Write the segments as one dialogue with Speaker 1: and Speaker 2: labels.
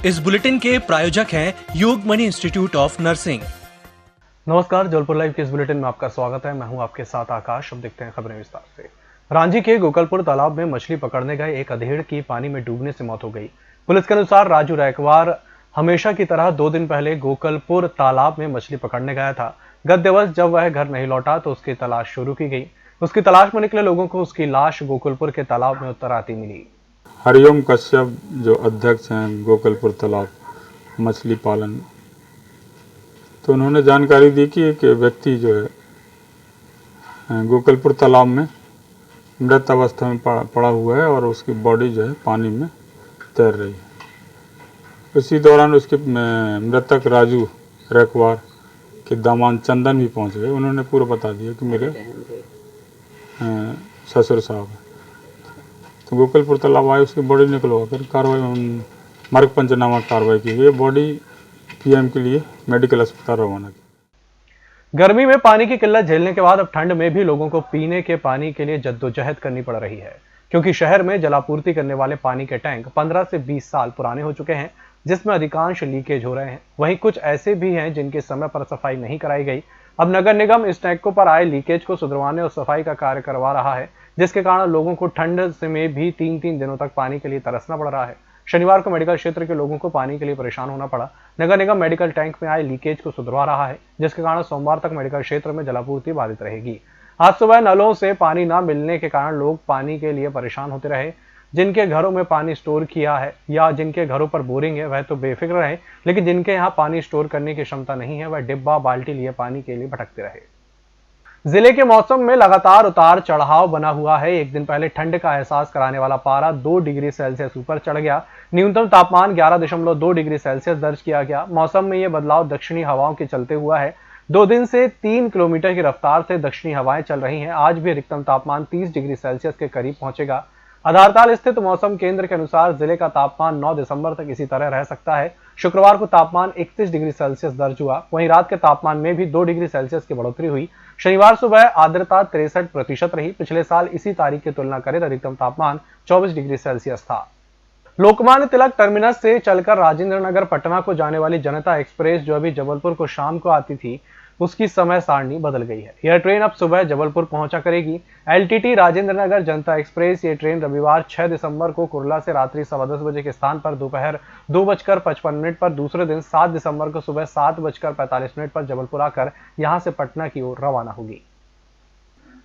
Speaker 1: इस बुलेटिन के प्रायोजक हैं योगमणि इंस्टीट्यूट ऑफ नर्सिंग।
Speaker 2: नमस्कार, जबलपुर लाइव के इस बुलेटिन में आपका स्वागत है। मैं हूं आपके साथ आकाश। अब देखते हैं खबरें विस्तार से। रांची के गोकलपुर तालाब में मछली पकड़ने गए एक अधेड़ की पानी में डूबने से मौत हो गई। पुलिस के अनुसार राजू रैकवार हमेशा की तरह 2 दिन पहले गोकलपुर तालाब में मछली पकड़ने गया था। गत दिवस जब वह घर नहीं लौटा तो उसकी तलाश शुरू की गई। उसकी तलाश में निकले लोगों को उसकी लाश गोकुलपुर के तालाब में उत्तर आती मिली।
Speaker 3: हरिओम कश्यप जो अध्यक्ष हैं गोकलपुर तालाब मछली पालन, तो उन्होंने जानकारी दी कि एक व्यक्ति जो है गोकलपुर तालाब में मृत अवस्था में पड़ा हुआ है और उसकी बॉडी जो है पानी में तैर रही है। उसी दौरान उसके मृतक राजू रैकवार के दामाद चंदन भी पहुंच गए। उन्होंने पूरा बता दिया कि मेरे ससुर साहब हैं। तो गोकलपुर तालाब आए, उसकी बॉडी निकलवा कर कार्रवाई मर्ग पंचनामा कार्रवाई की गई। बॉडी पीएम के लिए मेडिकल अस्पताल रवाना की।
Speaker 2: गर्मी में पानी की किल्लत झेलने के बाद अब ठंड में भी लोगों को पीने के पानी के लिए जद्दोजहद करनी पड़ रही है, क्योंकि शहर में जलापूर्ति करने वाले पानी के टैंक 15 से 20 साल पुराने हो चुके हैं, जिसमें अधिकांश लीकेज हो रहे हैं। वहीं कुछ ऐसे भी हैं जिनकी समय पर सफाई नहीं कराई गई। अब नगर निगम इस टैंकों पर आए लीकेज को सुधरवाने और सफाई का कार्य करवा रहा है, जिसके कारण लोगों को ठंड से में भी 3-3 दिनों तक पानी के लिए तरसना पड़ रहा है। शनिवार को मेडिकल क्षेत्र के लोगों को पानी के लिए परेशान होना पड़ा। नगर निगम मेडिकल टैंक में आए लीकेज को सुधरवा रहा है, जिसके कारण सोमवार तक मेडिकल क्षेत्र में जलापूर्ति बाधित रहेगी। आज सुबह नलों से पानी न मिलने के कारण लोग पानी के लिए परेशान होते रहे। जिनके घरों में पानी स्टोर किया है या जिनके घरों पर बोरिंग है वह तो बेफिक्र रहे, लेकिन जिनके यहाँ पानी स्टोर करने की क्षमता नहीं है वह डिब्बा बाल्टी लिए पानी के लिए भटकते रहे। जिले के मौसम में लगातार उतार चढ़ाव बना हुआ है। एक दिन पहले ठंड का एहसास कराने वाला पारा 2 डिग्री सेल्सियस ऊपर चढ़ गया। न्यूनतम तापमान 11.2 डिग्री सेल्सियस दर्ज किया गया। मौसम में यह बदलाव दक्षिणी हवाओं के चलते हुआ है। 2 दिन से 3 किलोमीटर की रफ्तार से दक्षिणी हवाएं चल रही हैं। आज भी अधिकतम तापमान 30 डिग्री सेल्सियस के करीब पहुंचेगा। आधारताल स्थित मौसम केंद्र के अनुसार जिले का तापमान 9 दिसंबर तक इसी तरह रह सकता है। शुक्रवार को तापमान 31 डिग्री सेल्सियस दर्ज हुआ। वहीं रात के तापमान में भी 2 डिग्री सेल्सियस की बढ़ोतरी हुई। शनिवार सुबह आर्द्रता 63% रही। पिछले साल इसी तारीख की तुलना करें तो अधिकतम तापमान 24 डिग्री सेल्सियस था। लोकमान्य तिलक टर्मिनस से चलकर राजेंद्र नगर पटना को जाने वाली जनता एक्सप्रेस जो अभी जबलपुर को शाम को आती थी, उसकी समय सारणी बदल गई है। यह ट्रेन अब सुबह जबलपुर पहुंचा करेगी। एलटीटी राजेंद्र नगर जनता एक्सप्रेस ये ट्रेन रविवार 6 दिसंबर को कुर्ला से रात्रि 10:15 बजे के स्थान पर दोपहर 2:55 पर, दूसरे दिन 7 दिसंबर को सुबह 7:45 पर जबलपुर आकर यहां से पटना की ओर रवाना होगी।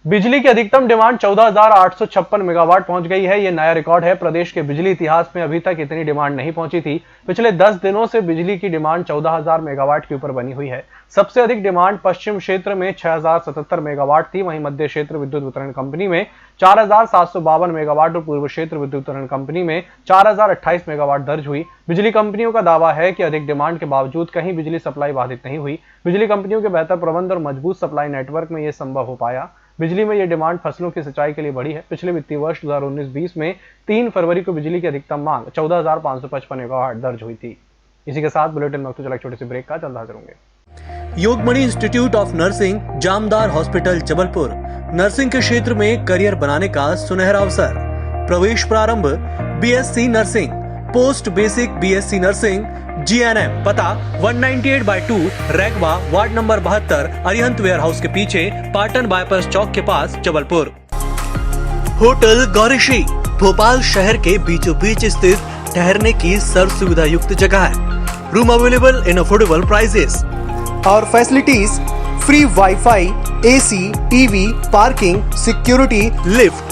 Speaker 2: बिजली की अधिकतम डिमांड 14,856 मेगावाट पहुंच गई है। यह नया रिकॉर्ड है। प्रदेश के बिजली इतिहास में अभी तक इतनी डिमांड नहीं पहुंची थी। पिछले 10 दिनों से बिजली की डिमांड 14,000 मेगावाट के ऊपर बनी हुई है। सबसे अधिक डिमांड पश्चिम क्षेत्र में 6,077 मेगावाट थी। वहीं मध्य क्षेत्र विद्युत वितरण कंपनी में 4,752 मेगावाट और पूर्व क्षेत्र विद्युत वितरण कंपनी में 4,028 मेगावाट दर्ज हुई। बिजली कंपनियों का दावा है कि अधिक डिमांड के बावजूद कहीं बिजली सप्लाई बाधित नहीं हुई। बिजली कंपनियों के बेहतर प्रबंध और मजबूत सप्लाई नेटवर्क में यह संभव हो पाया। बिजली में यह डिमांड फसलों की सिंचाई के लिए बढ़ी है। पिछले वित्तीय वर्ष 2019-20 में 3 फरवरी को बिजली की अधिकतम मांग 14,555 मेगावाट दर्ज हुई थी। इसी के साथ बुलेटिन में चला एक छोटे से ब्रेक का जल्द हाजिर होंगे।
Speaker 1: Yogmani institute of nursing, Jamdar hospital, Jabalpur. Nursing के क्षेत्र में करियर बनाने का सुनहरा अवसर। प्रवेश प्रारंभ BSc nursing, post basic BSc nursing, GNM. पता 198/2 Raigwa, ward number 72, Arihant warehouse के पीछे, पाटन बाईपास चौक के पास, जबलपुर। होटल गौरीश्री भोपाल शहर के बीचों बीच स्थित ठहरने की सर्व सुविधा युक्त जगह है। Room available in affordable prices
Speaker 4: और facilities free WiFi, AC, TV, parking, security,
Speaker 1: lift,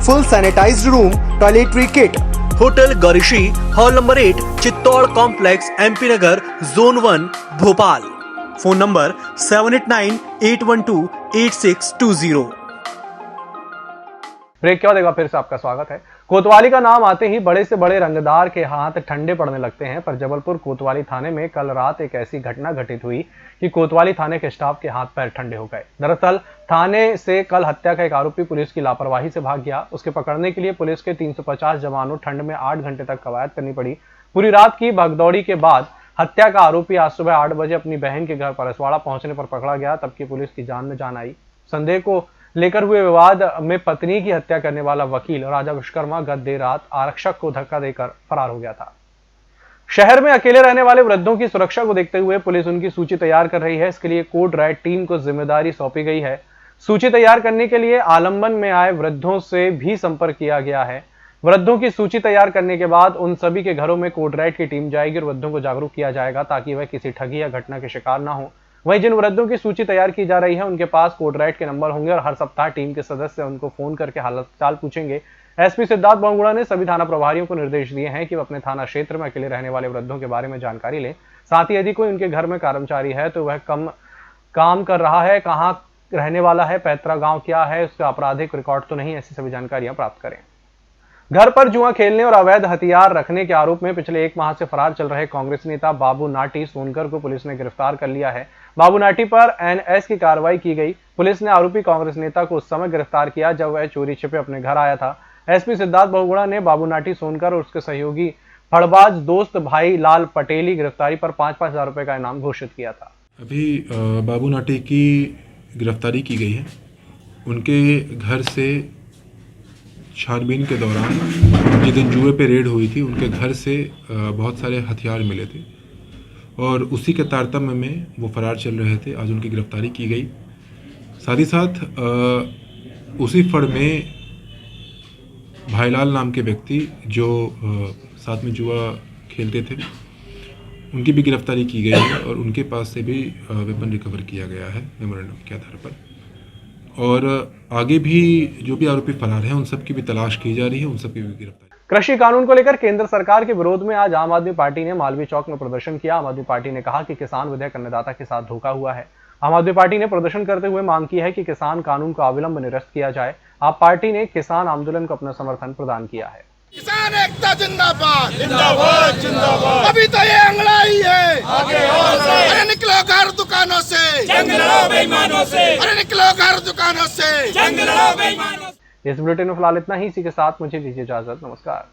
Speaker 4: full sanitized room, toiletry kit.
Speaker 1: Hotel Gaurishri, hall number 8, Chittor complex, MP Nagar, zone 1, Bhopal. Phone number 7898128620।
Speaker 2: Break के बाद एक बार फिर से आपका स्वागत है। कोतवाली का नाम आते ही बड़े से बड़े रंगदार के हाथ ठंडे पड़ने लगते हैं, पर जबलपुर कोतवाली थाने में कल रात एक ऐसी घटना घटित हुई कि कोतवाली थाने के स्टाफ के हाथ पैर ठंडे हो गए। दरअसल थाने से कल हत्या का एक आरोपी पुलिस की लापरवाही से भाग गया। उसके पकड़ने के लिए पुलिस के 350 जवानों ठंड में 8 घंटे तक कवायद करनी पड़ी। पूरी रात की भगदौड़ी के बाद हत्या का आरोपी आज सुबह 8 बजे अपनी बहन के घर परसवाड़ा पहुंचने पर पकड़ा गया। तब की पुलिस की जान में जान आई। संदेह को लेकर हुए विवाद में पत्नी की हत्या करने वाला वकील राजा विश्वकर्मा गत देर रात आरक्षक को धक्का देकर फरार हो गया था। शहर में अकेले रहने वाले वृद्धों की सुरक्षा को देखते हुए पुलिस उनकी सूची तैयार कर रही है। इसके लिए कोड रेड टीम को जिम्मेदारी सौंपी गई है। सूची तैयार करने के लिए आलंबन में आए वृद्धों से भी संपर्क किया गया है। वृद्धों की सूची तैयार करने के बाद उन सभी के घरों में कोड रेड की टीम जाएगी और वृद्धों को जागरूक किया जाएगा ताकि वह किसी ठगी या घटना के शिकार ना हो। वहीं जिन वृद्धों की सूची तैयार की जा रही है उनके पास कोड रेड के नंबर होंगे और हर सप्ताह टीम के सदस्य उनको फोन करके हालचाल पूछेंगे। एसपी सिद्धार्थ बहुगुणा ने सभी थाना प्रभारियों को निर्देश दिए हैं कि वह अपने थाना क्षेत्र में अकेले रहने वाले वृद्धों के बारे में जानकारी लें। साथ ही यदि कोई उनके घर में कर्मचारी है तो वह काम कर रहा है, कहाँ रहने वाला है, पैतृक गांव क्या है, उसका आपराधिक रिकॉर्ड तो नहीं, ऐसी सभी जानकारियां प्राप्त करें। घर पर जुआ खेलने और अवैध हथियार रखने के आरोप में पिछले 1 माह से फरार चल रहे कांग्रेस नेता बाबू नाटी सोनकर को पुलिस ने गिरफ्तार कर लिया है। बाबू नाटी पर एनएस की कार्रवाई की गई। पुलिस ने आरोपी कांग्रेस नेता को उस समय गिरफ्तार किया जब वह चोरी छिपे अपने घर आया था। एसपी सिद्धार्थ बहुगुणा ने बाबू नाटी सोनकर और उसके सहयोगी फड़बाज दोस्त भाई लाल पटेल की गिरफ्तारी पर 5-5 हजार रुपए का इनाम घोषित किया था।
Speaker 5: अभी बाबू नाटी की गिरफ्तारी की गई है। उनके घर से छानबीन के दौरान जिस दिन जुए पे रेड हुई थी उनके घर से बहुत सारे हथियार मिले थे और उसी के तारतम्य में वो फरार चल रहे थे। आज उनकी गिरफ्तारी की गई। साथ ही साथ उसी फड़ में भाईलाल नाम के व्यक्ति जो साथ में जुआ खेलते थे उनकी भी गिरफ्तारी की गई है और उनके पास से भी वेपन रिकवर किया गया है मेमोरेंडम के आधार पर। और आगे भी जो भी आरोपी फरार हैं उन सब की भी तलाश की जा रही है, उन सब की भी गिरफ्तारी।
Speaker 2: कृषि कानून को लेकर केंद्र सरकार के विरोध में आज आम आदमी पार्टी ने मालवीय चौक में प्रदर्शन किया। आम आदमी पार्टी ने कहा कि किसान विधेयक अन्नदाता के साथ धोखा हुआ है। आम आदमी पार्टी ने प्रदर्शन करते हुए मांग की है कि किसान कानून को अविलंब निरस्त किया जाए। आप पार्टी ने किसान आंदोलन को अपना समर्थन प्रदान किया है।
Speaker 6: किसान एकता जिंदाबाद जिंदाबाद जिंदाबाद। अभी तो ये अंगड़ाई है, आगे और से। अरे निकलो घर दुकानों से, जंग लड़ो बेईमानों से। अरे निकलो घर दुकानों से, जंग लड़ो बेईमानों से।
Speaker 2: इस बुलेटिन में फिलहाल इतना ही। इसी के साथ मुझे दीजिए इजाजत। नमस्कार।